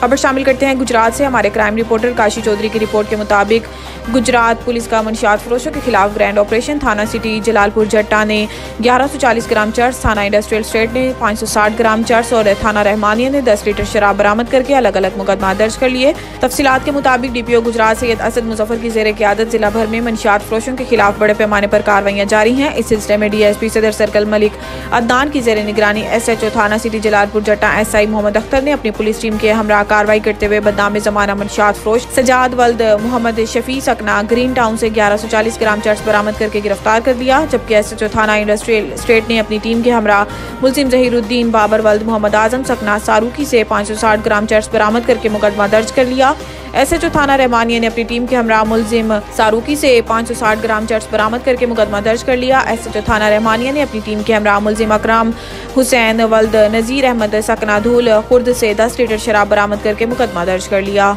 खबर शामिल करते हैं गुजरात से। हमारे क्राइम रिपोर्टर काशी चौधरी की रिपोर्ट के मुताबिक गुजरात पुलिस का मंशियात फरोशों के खिलाफ ग्रैंड ऑपरेशन। थाना सिटी जलालपुर जट्टा ने 1140 ग्राम चर्स, थाना इंडस्ट्रियल स्टेट ने 560 ग्राम चर्स और थाना रहमानिया ने 10 लीटर शराब बरामद करके अलग अलग मुकदमा दर्ज कर लिए। तफसीलात के मुताबिक डीपीओ गुजरात सैयद असद मुजफ्फर की ज़ेर क़यादत जिला भर में मंशियात फरोशों के खिलाफ बड़े पैमाने पर कार्रवाइयाँ जारी हैं। इस सिलसिले में डीएसपी सदर सर्कल मलिक अदनान की ज़ेर निगरानी SHO थाना सिटी जलालपुर जट्टा SI मोहम्मद अख्तर ने अपनी पुलिस टीम के हमरा कार्रवाई करते हुए बदनाम जमाना मंशियात फरोश सजाद वल्द मोहम्मद शफी सकना ग्रीन टाउन से 1140 ग्राम चर्स बरामद करके गिरफ्तार कर दिया। जबकि SHO थाना इंडस्ट्रियल स्टेट ने अपनी टीम के हमरा मुल्जिम जहीरुद्दीन बाबर वल्द मोहम्मद आजम सकना सारूकी से 560 ग्राम चर्स बरामद करके मुकदमा दर्ज कर लिया। SHO थाना रहमानिया ने अपनी टीम के हमरा मुल्जिम सारूकी से 560 ग्राम चर्स बरामद करके मुकदमा दर्ज कर लिया। SHO थाना रहमानिया ने अपनी टीम के हमरा मुल्जिम अकराम हुसैन वल्द नज़ीर अहमद सकना धूल खुर्द से 10 लीटर शराब बरामद करके मुकदमा दर्ज कर लिया।